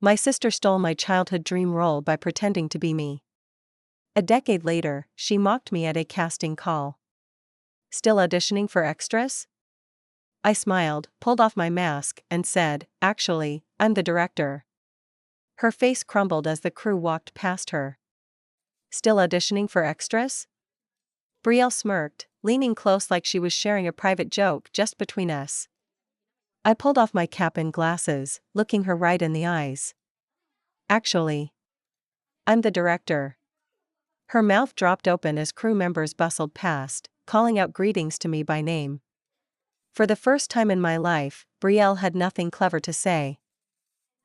My sister stole my childhood dream role by pretending to be me. A decade later, she mocked me at a casting call. Still auditioning for extras? I smiled, pulled off my mask, and said, "Actually, I'm the director." Her face crumbled as the crew walked past her. Still auditioning for extras? Brielle smirked, leaning close like she was sharing a private joke just between us. I pulled off my cap and glasses, looking her right in the eyes. "Actually, I'm the director." Her mouth dropped open as crew members bustled past, calling out greetings to me by name. For the first time in my life, Brielle had nothing clever to say.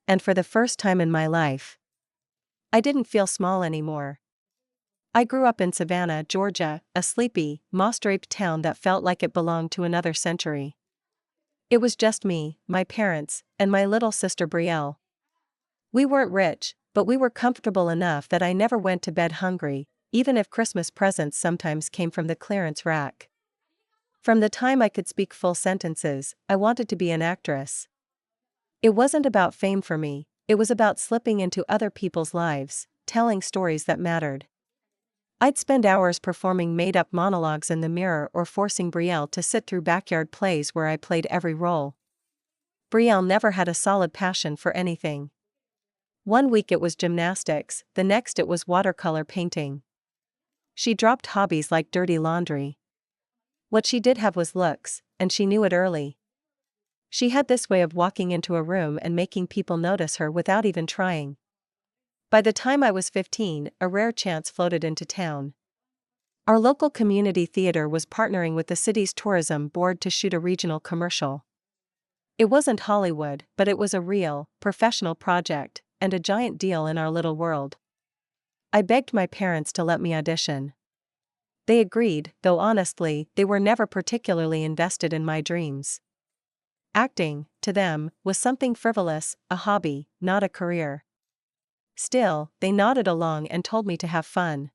And for the first time in my life, I didn't feel small anymore. I grew up in Savannah, Georgia, a sleepy, moss-draped town that felt like it belonged to another century. It was just me, my parents, and my little sister Brielle. We weren't rich, but we were comfortable enough that I never went to bed hungry, even if Christmas presents sometimes came from the clearance rack. From the time I could speak full sentences, I wanted to be an actress. It wasn't about fame for me, it was about slipping into other people's lives, telling stories that mattered. I'd spend hours performing made-up monologues in the mirror or forcing Brielle to sit through backyard plays where I played every role. Brielle never had a solid passion for anything. One week it was gymnastics, the next it was watercolor painting. She dropped hobbies like dirty laundry. What she did have was looks, and she knew it early. She had this way of walking into a room and making people notice her without even trying. By the time I was 15, a rare chance floated into town. Our local community theater was partnering with the city's tourism board to shoot a regional commercial. It wasn't Hollywood, but it was a real, professional project, and a giant deal in our little world. I begged my parents to let me audition. They agreed, though honestly, they were never particularly invested in my dreams. Acting, to them, was something frivolous, a hobby, not a career. Still, they nodded along and told me to have fun.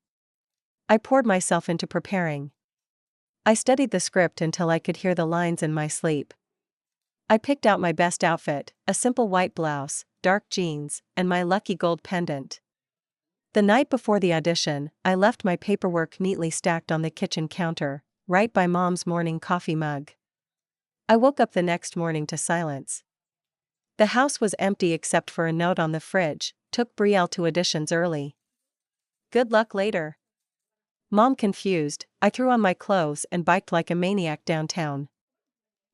I poured myself into preparing. I studied the script until I could hear the lines in my sleep. I picked out my best outfit, a simple white blouse, dark jeans, and my lucky gold pendant. The night before the audition, I left my paperwork neatly stacked on the kitchen counter, right by Mom's morning coffee mug. I woke up the next morning to silence. The house was empty except for a note on the fridge, "Took Brielle to auditions early. Good luck later." Mom confused, I threw on my clothes and biked like a maniac downtown.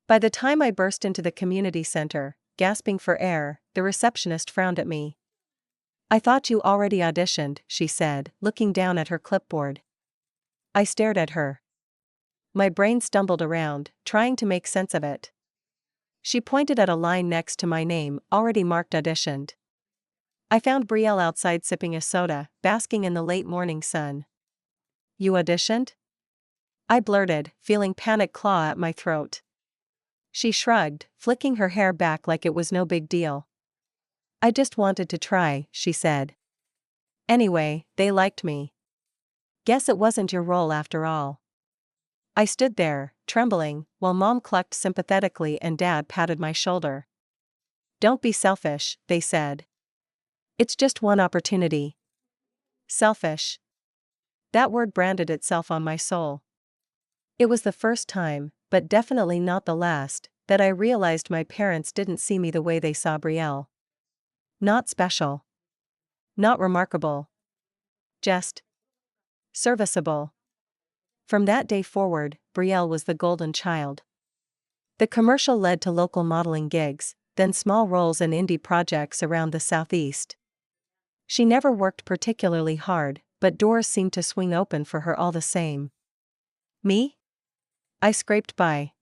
By the time I burst into the community center, gasping for air, the receptionist frowned at me. "I thought you already auditioned," she said, looking down at her clipboard. I stared at her. My brain stumbled around, trying to make sense of it. She pointed at a line next to my name, already marked auditioned. I found Brielle outside sipping a soda, basking in the late morning sun. "You auditioned?" I blurted, feeling panic claw at my throat. She shrugged, flicking her hair back like it was no big deal. "I just wanted to try," she said. "Anyway, they liked me. Guess it wasn't your role after all." I stood there, trembling, while Mom clucked sympathetically and Dad patted my shoulder. "Don't be selfish," they said. "It's just one opportunity." Selfish. That word branded itself on my soul. It was the first time, but definitely not the last, that I realized my parents didn't see me the way they saw Brielle. Not special. Not remarkable. Just serviceable. From that day forward, Brielle was the golden child. The commercial led to local modeling gigs, then small roles in indie projects around the Southeast. She never worked particularly hard, but doors seemed to swing open for her all the same. Me? I scraped by.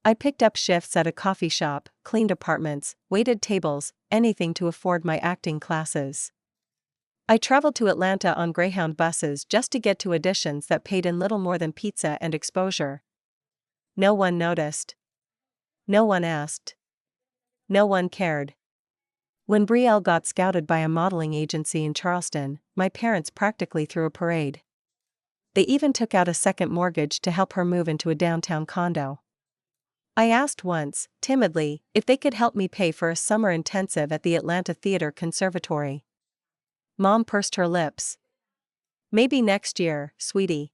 I picked up shifts at a coffee shop, cleaned apartments, waited tables, anything to afford my acting classes. I traveled to Atlanta on Greyhound buses just to get to auditions that paid in little more than pizza and exposure. No one noticed. No one asked. No one cared. When Brielle got scouted by a modeling agency in Charleston, my parents practically threw a parade. They even took out a second mortgage to help her move into a downtown condo. I asked once, timidly, if they could help me pay for a summer intensive at the Atlanta Theater Conservatory. Mom pursed her lips. Maybe next year, sweetie.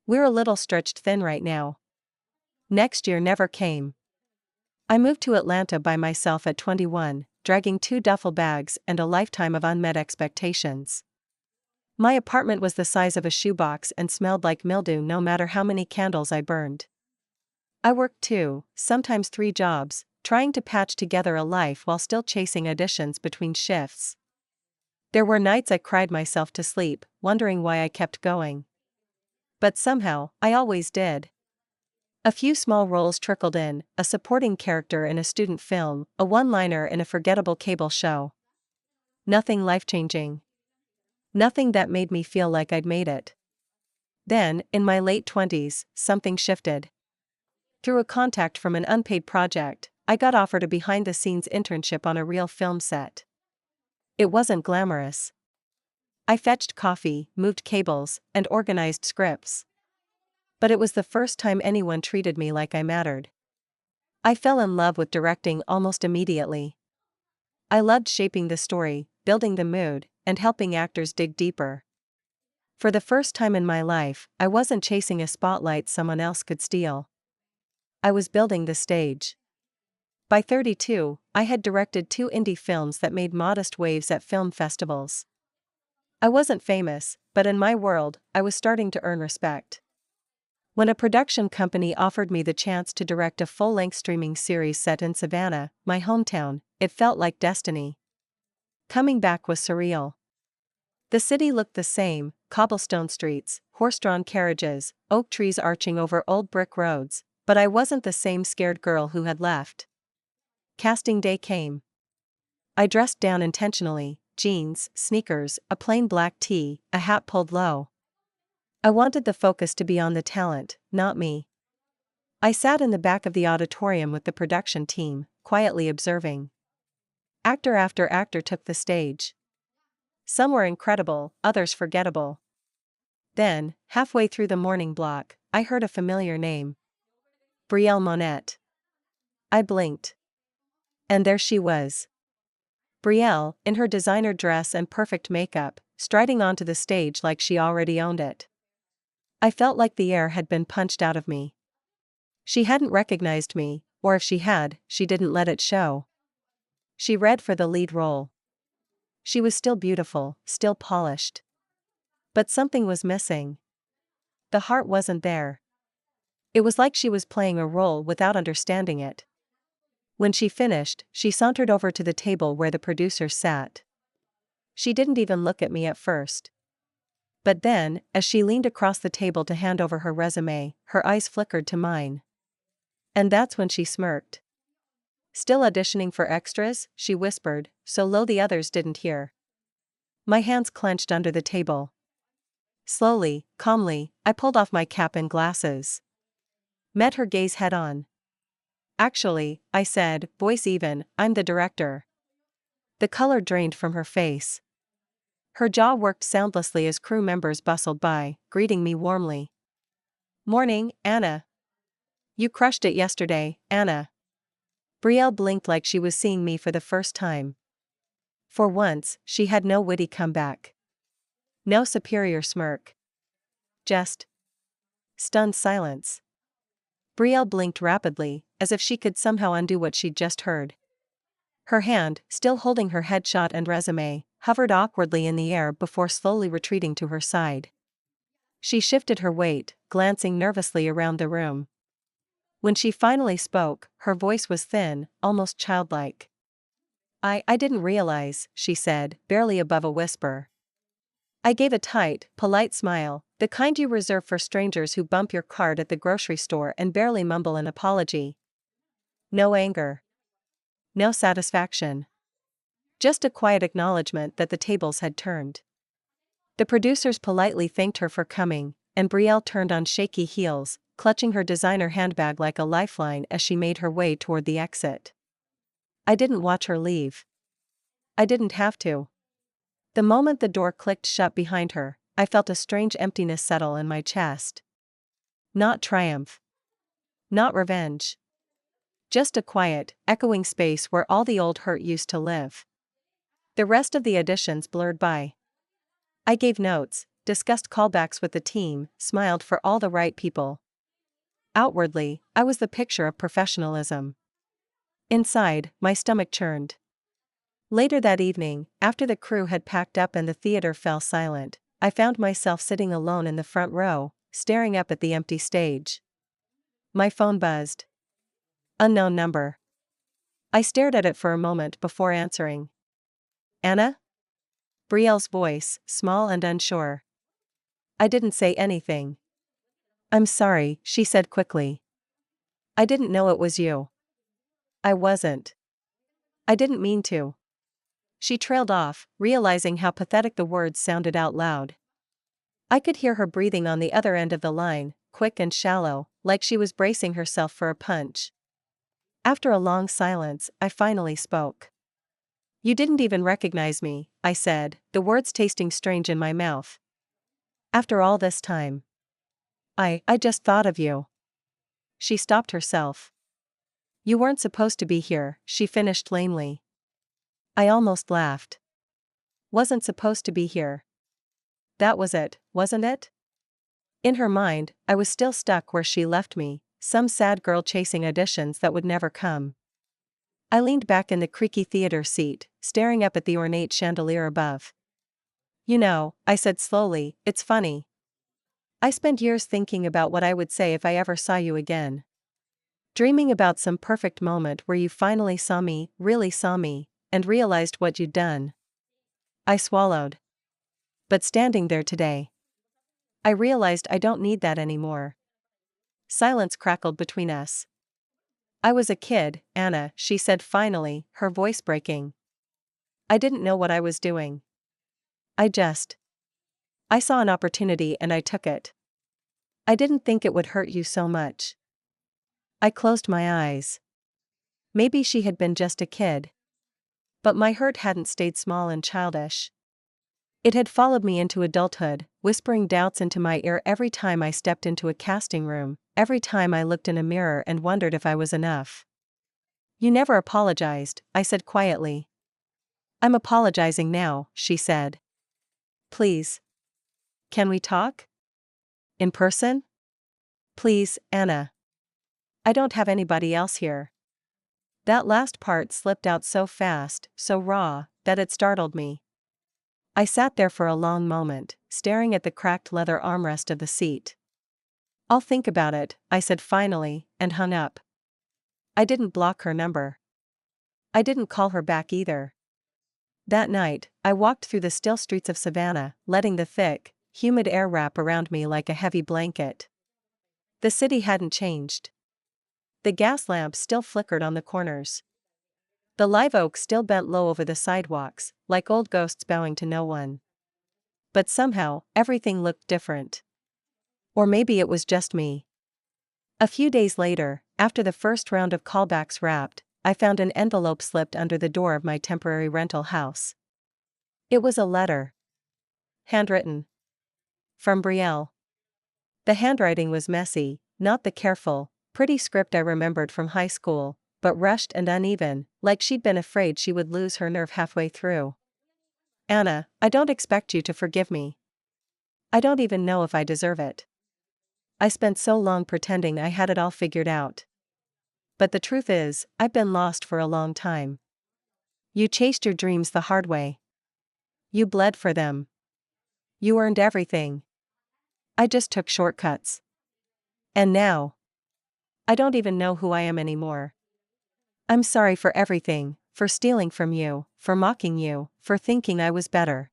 We're a little stretched thin right now. Next year never came. I moved to Atlanta by myself at 21, dragging 2 duffel bags and a lifetime of unmet expectations. My apartment was the size of a shoebox and smelled like mildew no matter how many candles I burned. I worked 2, sometimes 3 jobs, trying to patch together a life while still chasing auditions between shifts. There were nights I cried myself to sleep, wondering why I kept going. But somehow, I always did. A few small roles trickled in, a supporting character in a student film, a one-liner in a forgettable cable show. Nothing life-changing. Nothing that made me feel like I'd made it. Then, in my late 20s, something shifted. Through a contact from an unpaid project, I got offered a behind-the-scenes internship on a real film set. It wasn't glamorous. I fetched coffee, moved cables, and organized scripts. But it was the first time anyone treated me like I mattered. I fell in love with directing almost immediately. I loved shaping the story, building the mood, and helping actors dig deeper. For the first time in my life, I wasn't chasing a spotlight someone else could steal. I was building the stage. By 32, I had directed 2 indie films that made modest waves at film festivals. I wasn't famous, but in my world, I was starting to earn respect. When a production company offered me the chance to direct a full-length streaming series set in Savannah, my hometown, it felt like destiny. Coming back was surreal. The city looked the same: cobblestone streets, horse-drawn carriages, oak trees arching over old brick roads, but I wasn't the same scared girl who had left. Casting day came. I dressed down intentionally: jeans, sneakers, a plain black tee, a hat pulled low. I wanted the focus to be on the talent, not me. I sat in the back of the auditorium with the production team, quietly observing. Actor after actor took the stage. Some were incredible, others forgettable. Then, halfway through the morning block, I heard a familiar name. Brielle Monette. I blinked. And there she was. Brielle, in her designer dress and perfect makeup, striding onto the stage like she already owned it. I felt like the air had been punched out of me. She hadn't recognized me, or if she had, she didn't let it show. She read for the lead role. She was still beautiful, still polished. But something was missing. The heart wasn't there. It was like she was playing a role without understanding it. When she finished, she sauntered over to the table where the producers sat. She didn't even look at me at first. But then, as she leaned across the table to hand over her resume, her eyes flickered to mine. And that's when she smirked. "Still auditioning for extras?" she whispered, so low the others didn't hear. My hands clenched under the table. Slowly, calmly, I pulled off my cap and glasses. Met her gaze head on. "Actually," I said, voice even, "I'm the director." The color drained from her face. Her jaw worked soundlessly as crew members bustled by, greeting me warmly. "Morning, Anna. You crushed it yesterday, Anna." Brielle blinked like she was seeing me for the first time. For once, she had no witty comeback. No superior smirk. Just stunned silence. Brielle blinked rapidly, as if she could somehow undo what she'd just heard. Her hand, still holding her headshot and resume, hovered awkwardly in the air before slowly retreating to her side. She shifted her weight, glancing nervously around the room. When she finally spoke, her voice was thin, almost childlike. I didn't realize," she said, barely above a whisper. I gave a tight, polite smile, the kind you reserve for strangers who bump your cart at the grocery store and barely mumble an apology. No anger. No satisfaction. Just a quiet acknowledgement that the tables had turned. The producers politely thanked her for coming, and Brielle turned on shaky heels, clutching her designer handbag like a lifeline as she made her way toward the exit. I didn't watch her leave. I didn't have to. The moment the door clicked shut behind her, I felt a strange emptiness settle in my chest. Not triumph. Not revenge. Just a quiet, echoing space where all the old hurt used to live. The rest of the auditions blurred by. I gave notes, discussed callbacks with the team, smiled for all the right people. Outwardly, I was the picture of professionalism. Inside, my stomach churned. Later that evening, after the crew had packed up and the theater fell silent, I found myself sitting alone in the front row, staring up at the empty stage. My phone buzzed. Unknown number. I stared at it for a moment before answering. Anna? Brielle's voice, small and unsure. I didn't say anything. I'm sorry, she said quickly. I didn't know it was you. I wasn't. I didn't mean to. She trailed off, realizing how pathetic the words sounded out loud. I could hear her breathing on the other end of the line, quick and shallow, like she was bracing herself for a punch. After a long silence, I finally spoke. You didn't even recognize me, I said, the words tasting strange in my mouth. After all this time. I just thought of you. She stopped herself. You weren't supposed to be here, she finished lamely. I almost laughed. Wasn't supposed to be here. That was it, wasn't it? In her mind, I was still stuck where she left me, some sad girl chasing auditions that would never come. I leaned back in the creaky theater seat, staring up at the ornate chandelier above. You know, I said slowly, it's funny. I spent years thinking about what I would say if I ever saw you again. Dreaming about some perfect moment where you finally saw me, really saw me, and realized what you'd done. I swallowed. But standing there today, I realized I don't need that anymore. Silence crackled between us. I was a kid, Anna, she said finally, her voice breaking. I didn't know what I was doing. I saw an opportunity and I took it. I didn't think it would hurt you so much. I closed my eyes. Maybe she had been just a kid. But my hurt hadn't stayed small and childish. It had followed me into adulthood, whispering doubts into my ear every time I stepped into a casting room, every time I looked in a mirror and wondered if I was enough. You never apologized, I said quietly. I'm apologizing now, she said. Please. Can we talk? In person? Please, Anna. I don't have anybody else here. That last part slipped out so fast, so raw, that it startled me. I sat there for a long moment, staring at the cracked leather armrest of the seat. I'll think about it, I said finally, and hung up. I didn't block her number. I didn't call her back either. That night, I walked through the still streets of Savannah, letting the thick, humid air wrap around me like a heavy blanket. The city hadn't changed. The gas lamps still flickered on the corners. The live oak still bent low over the sidewalks, like old ghosts bowing to no one. But somehow, everything looked different. Or maybe it was just me. A few days later, after the first round of callbacks wrapped, I found an envelope slipped under the door of my temporary rental house. It was a letter. Handwritten. From Brielle. The handwriting was messy, not the careful, pretty script I remembered from high school, but rushed and uneven, like she'd been afraid she would lose her nerve halfway through. Anna, I don't expect you to forgive me. I don't even know if I deserve it. I spent so long pretending I had it all figured out. But the truth is, I've been lost for a long time. You chased your dreams the hard way. You bled for them. You earned everything. I just took shortcuts. And now, I don't even know who I am anymore. I'm sorry for everything, for stealing from you, for mocking you, for thinking I was better.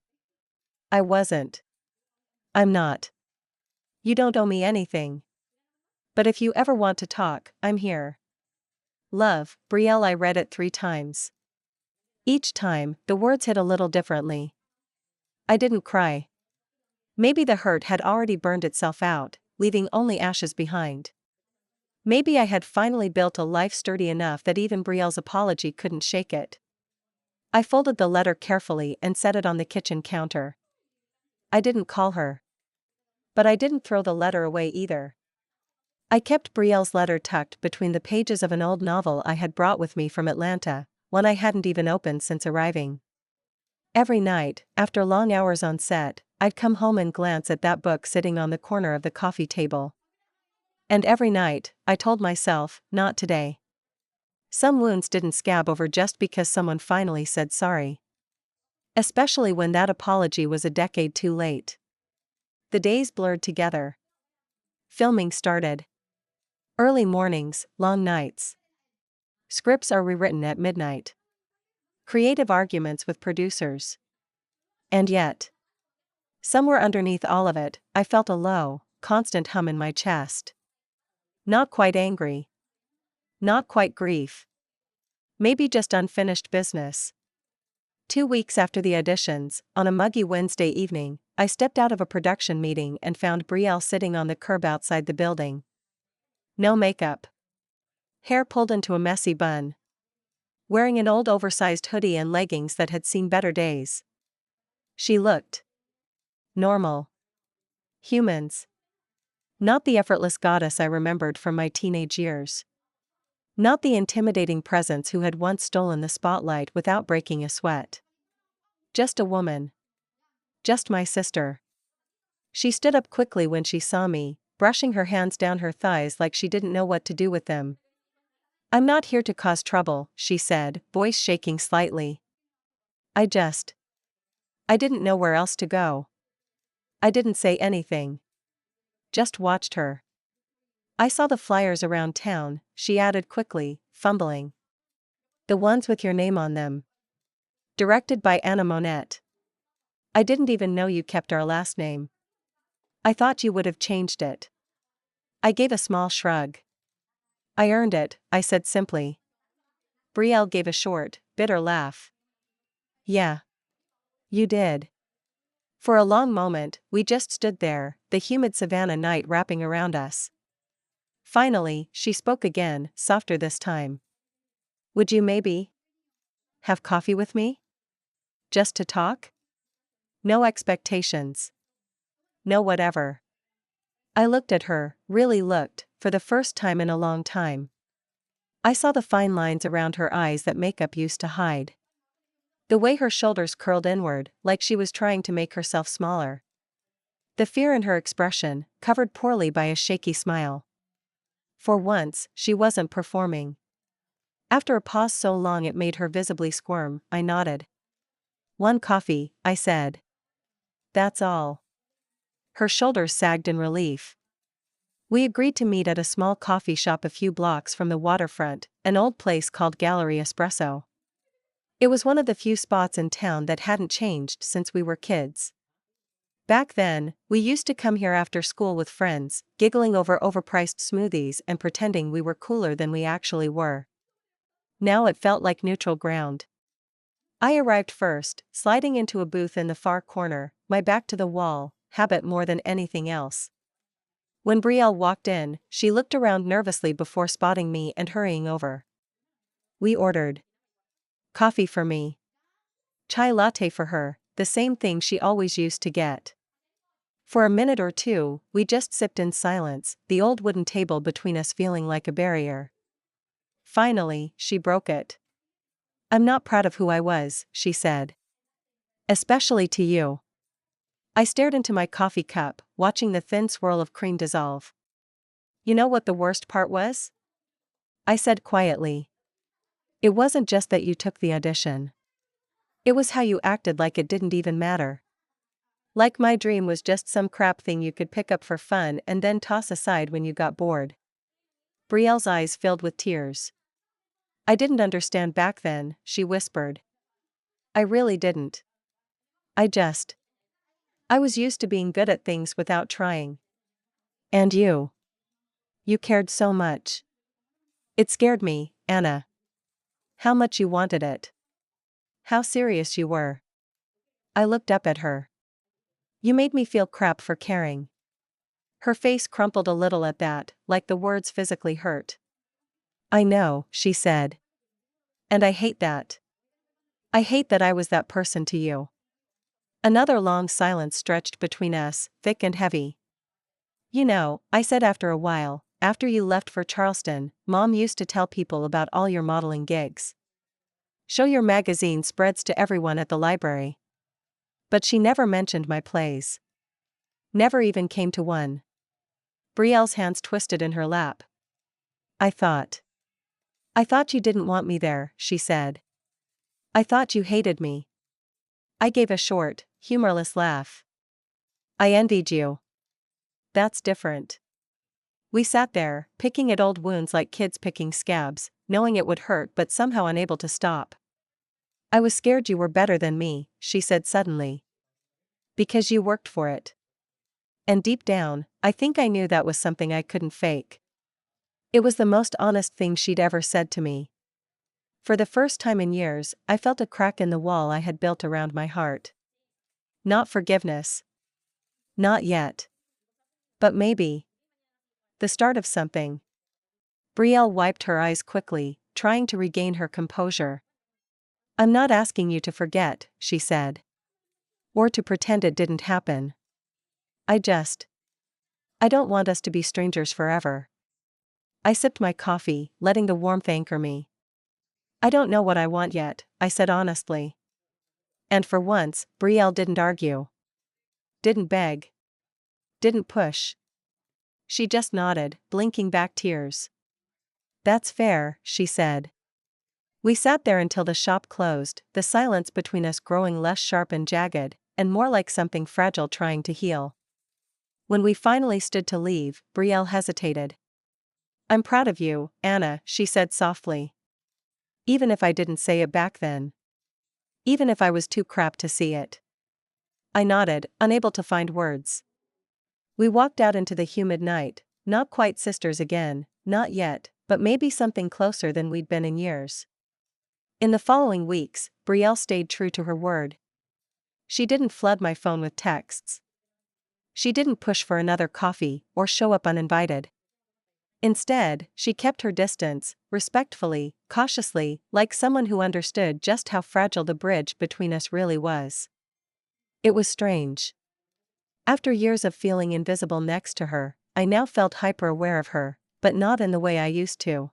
I wasn't. I'm not. You don't owe me anything. But if you ever want to talk, I'm here. Love, Brielle. I read it 3 times. Each time, the words hit a little differently. I didn't cry. Maybe the hurt had already burned itself out, leaving only ashes behind. Maybe I had finally built a life sturdy enough that even Brielle's apology couldn't shake it. I folded the letter carefully and set it on the kitchen counter. I didn't call her. But I didn't throw the letter away either. I kept Brielle's letter tucked between the pages of an old novel I had brought with me from Atlanta, one I hadn't even opened since arriving. Every night, after long hours on set, I'd come home and glance at that book sitting on the corner of the coffee table. And every night, I told myself, not today. Some wounds didn't scab over just because someone finally said sorry. Especially when that apology was a decade too late. The days blurred together. Filming started. Early mornings, long nights. Scripts are rewritten at midnight. Creative arguments with producers. And yet, somewhere underneath all of it, I felt a low, constant hum in my chest. Not quite angry. Not quite grief. Maybe just unfinished business. 2 weeks after the auditions, on a muggy Wednesday evening, I stepped out of a production meeting and found Brielle sitting on the curb outside the building. No makeup. Hair pulled into a messy bun. Wearing an old oversized hoodie and leggings that had seen better days. She looked normal. Humans. Not the effortless goddess I remembered from my teenage years. Not the intimidating presence who had once stolen the spotlight without breaking a sweat. Just a woman. Just my sister. She stood up quickly when she saw me, brushing her hands down her thighs like she didn't know what to do with them. "I'm not here to cause trouble," she said, voice shaking slightly. I didn't know where else to go. I didn't say anything. Just watched her. "I saw the flyers around town," she added quickly, fumbling. "The ones with your name on them. Directed by Anna Monette. I didn't even know you kept our last name. I thought you would have changed it." I gave a small shrug. "I earned it," I said simply. Brielle gave a short, bitter laugh. "Yeah. You did." For a long moment, we just stood there, the humid savannah night wrapping around us. Finally, she spoke again, softer this time. "Would you maybe have coffee with me? Just to talk? No expectations. No whatever." I looked at her, really looked, for the first time in a long time. I saw the fine lines around her eyes that makeup used to hide. The way her shoulders curled inward, like she was trying to make herself smaller. The fear in her expression, covered poorly by a shaky smile. For once, she wasn't performing. After a pause so long it made her visibly squirm, I nodded. "One coffee," I said. "That's all." Her shoulders sagged in relief. We agreed to meet at a small coffee shop a few blocks from the waterfront, an old place called Gallery Espresso. It was one of the few spots in town that hadn't changed since we were kids. Back then, we used to come here after school with friends, giggling over overpriced smoothies and pretending we were cooler than we actually were. Now it felt like neutral ground. I arrived first, sliding into a booth in the far corner, my back to the wall, habit more than anything else. When Brielle walked in, she looked around nervously before spotting me and hurrying over. We ordered coffee for me. Chai latte for her, the same thing she always used to get. For a minute or two, we just sipped in silence, the old wooden table between us feeling like a barrier. Finally, she broke it. "I'm not proud of who I was," she said. "Especially to you." I stared into my coffee cup, watching the thin swirl of cream dissolve. "You know what the worst part was?" I said quietly. "It wasn't just that you took the audition. It was how you acted like it didn't even matter. Like my dream was just some crap thing you could pick up for fun and then toss aside when you got bored." Brielle's eyes filled with tears. "I didn't understand back then," she whispered. "I really didn't. I was used to being good at things without trying. And you cared so much. It scared me, Anna. How much you wanted it. How serious you were." I looked up at her. "You made me feel crap for caring." Her face crumpled a little at that, like the words physically hurt. "I know," she said. "And I hate that. I hate that I was that person to you." Another long silence stretched between us, thick and heavy. "You know," I said after a while, after you left for Charleston, Mom used to tell people about all your modeling gigs. Show your magazine spreads to everyone at the library. But she never mentioned my plays. Never even came to one. Brielle's hands twisted in her lap. I thought you didn't want me there, she said. I thought you hated me. I gave a short, humorless laugh. I envied you. That's different. We sat there, picking at old wounds like kids picking scabs, knowing it would hurt but somehow unable to stop. I was scared you were better than me, she said suddenly. Because you worked for it. And deep down, I think I knew that was something I couldn't fake. It was the most honest thing she'd ever said to me. For the first time in years, I felt a crack in the wall I had built around my heart. Not forgiveness. Not yet. But maybe. The start of something. Brielle wiped her eyes quickly, trying to regain her composure. I'm not asking you to forget, she said. Or to pretend it didn't happen. I don't want us to be strangers forever. I sipped my coffee, letting the warmth anchor me. I don't know what I want yet, I said honestly. And for once, Brielle didn't argue. Didn't beg. Didn't push. She just nodded, blinking back tears. That's fair, she said. We sat there until the shop closed, the silence between us growing less sharp and jagged, and more like something fragile trying to heal. When we finally stood to leave, Brielle hesitated. I'm proud of you, Anna, she said softly. Even if I didn't say it back then. Even if I was too crap to see it. I nodded, unable to find words. We walked out into the humid night, not quite sisters again, not yet, but maybe something closer than we'd been in years. In the following weeks, Brielle stayed true to her word. She didn't flood my phone with texts. She didn't push for another coffee or show up uninvited. Instead, she kept her distance, respectfully, cautiously, like someone who understood just how fragile the bridge between us really was. It was strange. After years of feeling invisible next to her, I now felt hyper-aware of her, but not in the way I used to.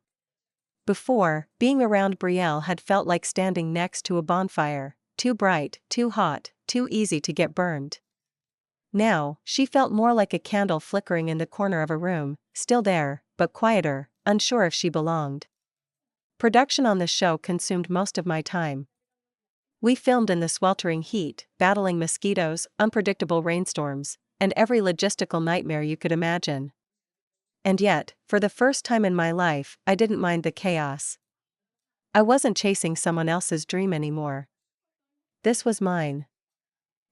Before, being around Brielle had felt like standing next to a bonfire, too bright, too hot, too easy to get burned. Now, she felt more like a candle flickering in the corner of a room, still there, but quieter, unsure if she belonged. Production on the show consumed most of my time. We filmed in the sweltering heat, battling mosquitoes, unpredictable rainstorms, and every logistical nightmare you could imagine. And yet, for the first time in my life, I didn't mind the chaos. I wasn't chasing someone else's dream anymore. This was mine.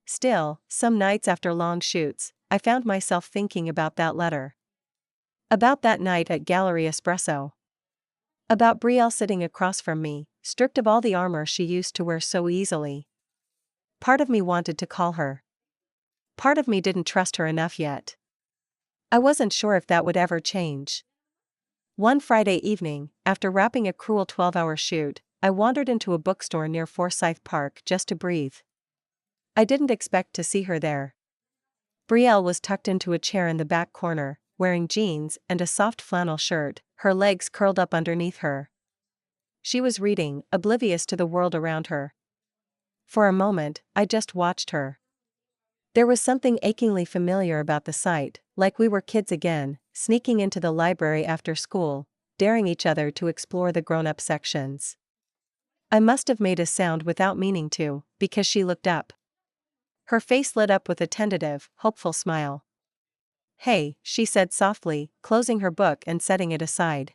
Still, some nights after long shoots, I found myself thinking about that letter. About that night at Gallery Espresso. About Brielle sitting across from me, stripped of all the armor she used to wear so easily. Part of me wanted to call her. Part of me didn't trust her enough yet. I wasn't sure if that would ever change. One Friday evening, after wrapping a cruel 12-hour shoot, I wandered into a bookstore near Forsyth Park just to breathe. I didn't expect to see her there. Brielle was tucked into a chair in the back corner, wearing jeans and a soft flannel shirt, her legs curled up underneath her. She was reading, oblivious to the world around her. For a moment, I just watched her. There was something achingly familiar about the sight, like we were kids again, sneaking into the library after school, daring each other to explore the grown-up sections. I must have made a sound without meaning to, because she looked up. Her face lit up with a tentative, hopeful smile. Hey, she said softly, closing her book and setting it aside.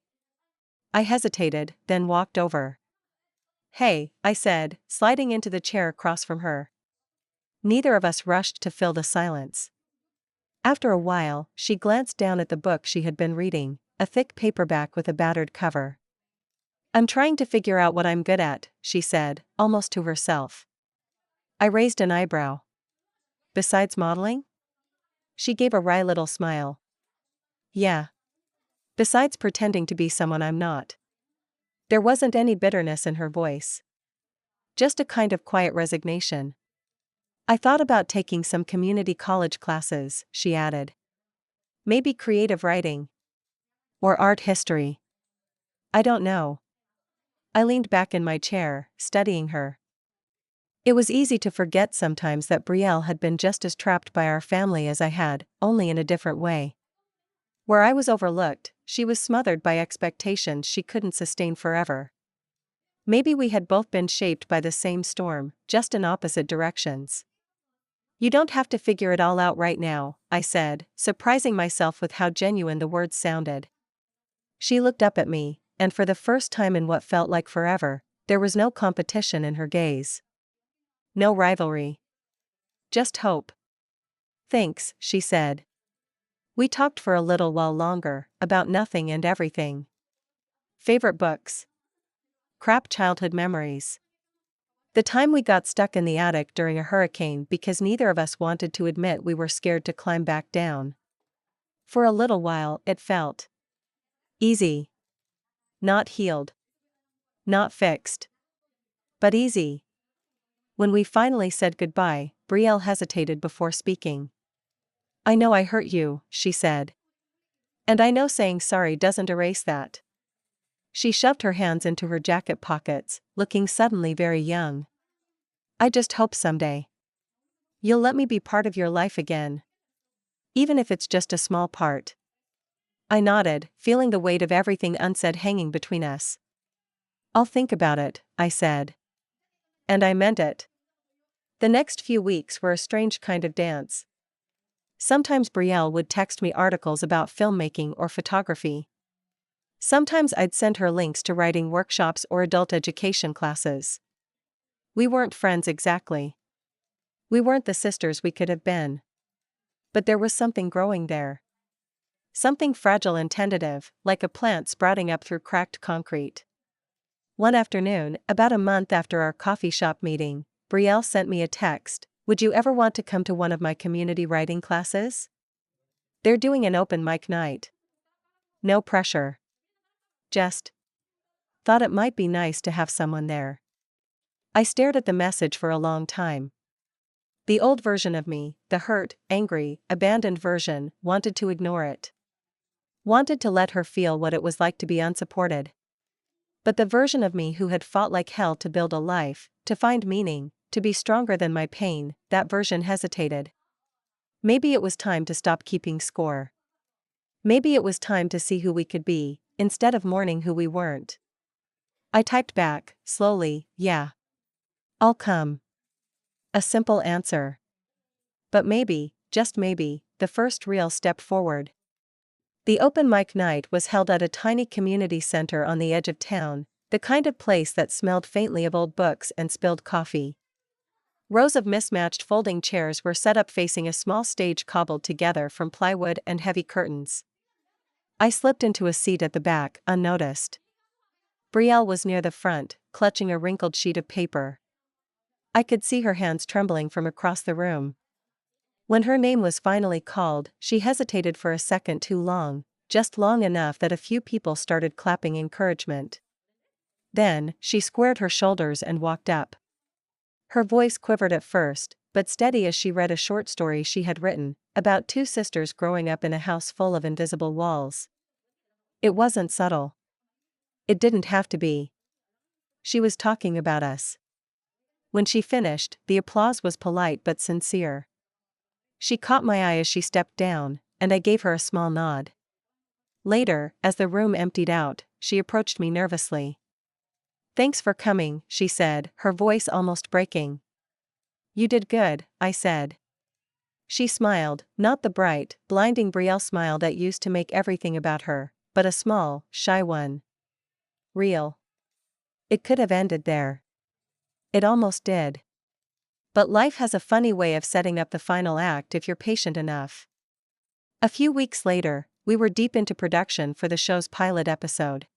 I hesitated, then walked over. Hey, I said, sliding into the chair across from her. Neither of us rushed to fill the silence. After a while, she glanced down at the book she had been reading, a thick paperback with a battered cover. I'm trying to figure out what I'm good at, she said, almost to herself. I raised an eyebrow. Besides modeling? She gave a wry little smile. Yeah. Besides pretending to be someone I'm not. There wasn't any bitterness in her voice. Just a kind of quiet resignation. I thought about taking some community college classes, she added. Maybe creative writing. Or art history? I don't know. I leaned back in my chair, studying her. It was easy to forget sometimes that Brielle had been just as trapped by our family as I had, only in a different way. Where I was overlooked, she was smothered by expectations she couldn't sustain forever. Maybe we had both been shaped by the same storm, just in opposite directions. You don't have to figure it all out right now, I said, surprising myself with how genuine the words sounded. She looked up at me, and for the first time in what felt like forever, there was no competition in her gaze. No rivalry. Just hope. Thanks, she said. We talked for a little while longer, about nothing and everything. Favorite books. Crap childhood memories. The time we got stuck in the attic during a hurricane because neither of us wanted to admit we were scared to climb back down. For a little while, it felt easy. Not healed. Not fixed. But easy. When we finally said goodbye, Brielle hesitated before speaking. I know I hurt you, she said. And I know saying sorry doesn't erase that. She shoved her hands into her jacket pockets, looking suddenly very young. I just hope someday you'll let me be part of your life again. Even if it's just a small part. I nodded, feeling the weight of everything unsaid hanging between us. I'll think about it, I said. And I meant it. The next few weeks were a strange kind of dance. Sometimes Brielle would text me articles about filmmaking or photography. Sometimes I'd send her links to writing workshops or adult education classes. We weren't friends exactly. We weren't the sisters we could have been. But there was something growing there. Something fragile and tentative, like a plant sprouting up through cracked concrete. One afternoon, about a month after our coffee shop meeting, Brielle sent me a text. Would you ever want to come to one of my community writing classes? They're doing an open mic night. No pressure. Just thought it might be nice to have someone there. I stared at the message for a long time. The old version of me, the hurt, angry, abandoned version, wanted to ignore it. Wanted to let her feel what it was like to be unsupported. But the version of me who had fought like hell to build a life, to find meaning, to be stronger than my pain, that version hesitated. Maybe it was time to stop keeping score. Maybe it was time to see who we could be, instead of mourning who we weren't. I typed back, slowly, yeah. I'll come. A simple answer. But maybe, just maybe, the first real step forward. The open mic night was held at a tiny community center on the edge of town, the kind of place that smelled faintly of old books and spilled coffee. Rows of mismatched folding chairs were set up facing a small stage cobbled together from plywood and heavy curtains. I slipped into a seat at the back, unnoticed. Brielle was near the front, clutching a wrinkled sheet of paper. I could see her hands trembling from across the room. When her name was finally called, she hesitated for a second too long, just long enough that a few people started clapping encouragement. Then, she squared her shoulders and walked up. Her voice quivered at first, but steady as she read a short story she had written, about two sisters growing up in a house full of invisible walls. It wasn't subtle. It didn't have to be. She was talking about us. When she finished, the applause was polite but sincere. She caught my eye as she stepped down, and I gave her a small nod. Later, as the room emptied out, she approached me nervously. Thanks for coming, she said, her voice almost breaking. You did good, I said. She smiled, not the bright, blinding Brielle smile that used to make everything about her, but a small, shy one. Real. It could have ended there. It almost did. But life has a funny way of setting up the final act if you're patient enough. A few weeks later, we were deep into production for the show's pilot episode.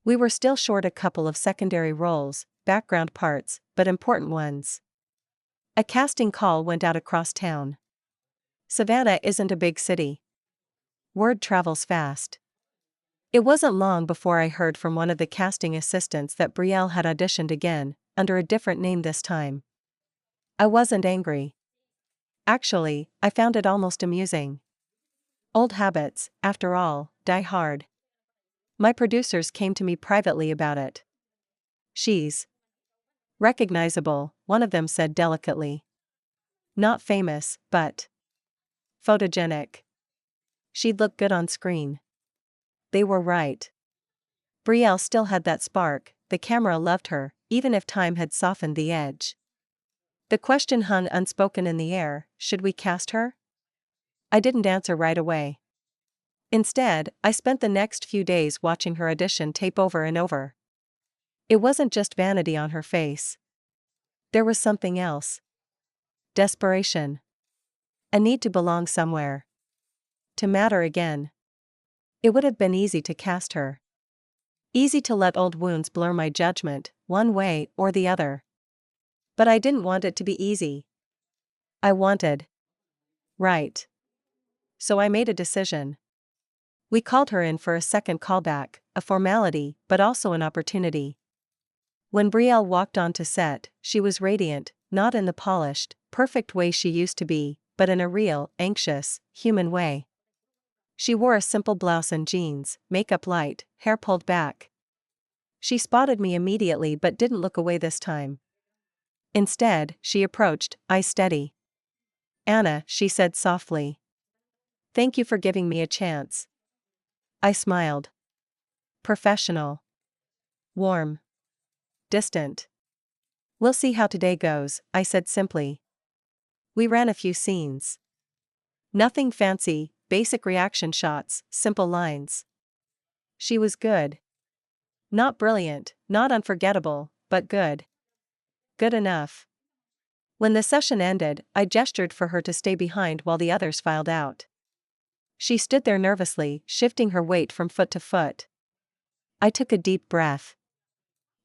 We were still short a couple of secondary roles, background parts, but important ones. A casting call went out across town. Savannah isn't a big city. Word travels fast. It wasn't long before I heard from one of the casting assistants that Brielle had auditioned again, under a different name this time. I wasn't angry. Actually, I found it almost amusing. Old habits, after all, die hard. My producers came to me privately about it. She's recognizable, one of them said delicately. Not famous, but photogenic. She'd look good on screen. They were right. Brielle still had that spark, the camera loved her, even if time had softened the edge. The question hung unspoken in the air, should we cast her? I didn't answer right away. Instead, I spent the next few days watching her audition tape over and over. It wasn't just vanity on her face. There was something else. Desperation. A need to belong somewhere. To matter again. It would have been easy to cast her. Easy to let old wounds blur my judgment, one way or the other. But I didn't want it to be easy. I wanted. Right. So I made a decision. We called her in for a second callback, a formality, but also an opportunity. When Brielle walked onto set, she was radiant, not in the polished, perfect way she used to be, but in a real, anxious, human way. She wore a simple blouse and jeans, makeup light, hair pulled back. She spotted me immediately but didn't look away this time. Instead, she approached, eyes steady. "Anna," she said softly. "Thank you for giving me a chance." I smiled. Professional. Warm. Distant. "We'll see how today goes," I said simply. We ran a few scenes. Nothing fancy, basic reaction shots, simple lines. She was good. Not brilliant, not unforgettable, but good. Good enough. When the session ended, I gestured for her to stay behind while the others filed out. She stood there nervously, shifting her weight from foot to foot. I took a deep breath.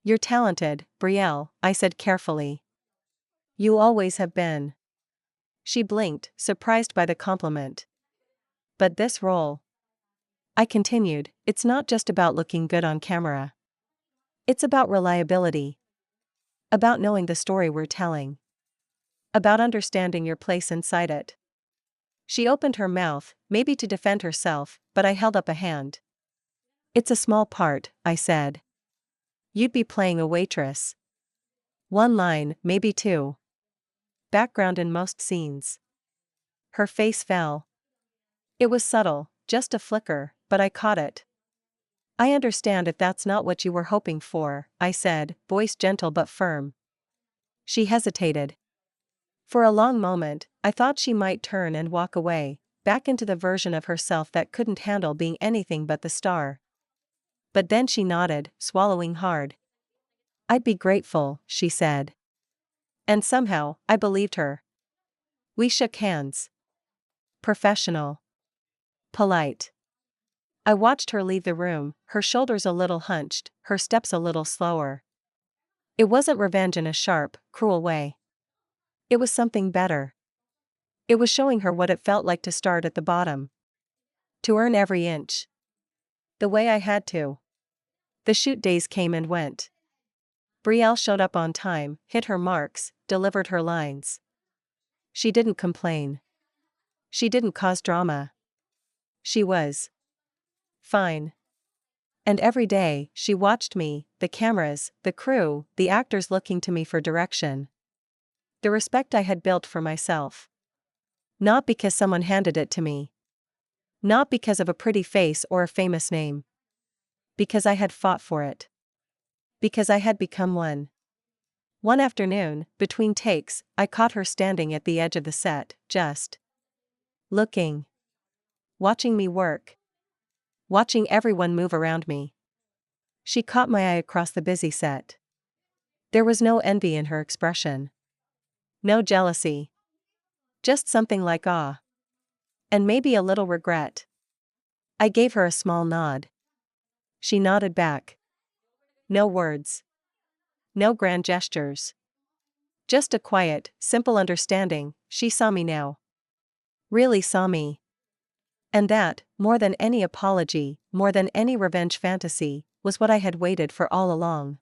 "You're talented, Brielle," I said carefully. "You always have been." She blinked, surprised by the compliment. "But this role," I continued, "it's not just about looking good on camera. It's about reliability. About knowing the story we're telling. About understanding your place inside it." She opened her mouth, maybe to defend herself, but I held up a hand. "It's a small part," I said. "You'd be playing a waitress. One line, maybe two. Background in most scenes." Her face fell. It was subtle, just a flicker, but I caught it. "I understand if that's not what you were hoping for," I said, voice gentle but firm. She hesitated. For a long moment, I thought she might turn and walk away, back into the version of herself that couldn't handle being anything but the star. But then she nodded, swallowing hard. "I'd be grateful," she said. And somehow, I believed her. We shook hands. Professional. Polite. I watched her leave the room, her shoulders a little hunched, her steps a little slower. It wasn't revenge in a sharp, cruel way. It was something better. It was showing her what it felt like to start at the bottom. To earn every inch. The way I had to. The shoot days came and went. Brielle showed up on time, hit her marks, delivered her lines. She didn't complain. She didn't cause drama. She was fine. And every day, she watched me, the cameras, the crew, the actors looking to me for direction. The respect I had built for myself. Not because someone handed it to me. Not because of a pretty face or a famous name. Because I had fought for it. Because I had become one. One afternoon, between takes, I caught her standing at the edge of the set, just looking. Watching me work. Watching everyone move around me. She caught my eye across the busy set. There was no envy in her expression. No jealousy. Just something like awe. And maybe a little regret. I gave her a small nod. She nodded back. No words. No grand gestures. Just a quiet, simple understanding. She saw me now. Really saw me. And that, more than any apology, more than any revenge fantasy, was what I had waited for all along.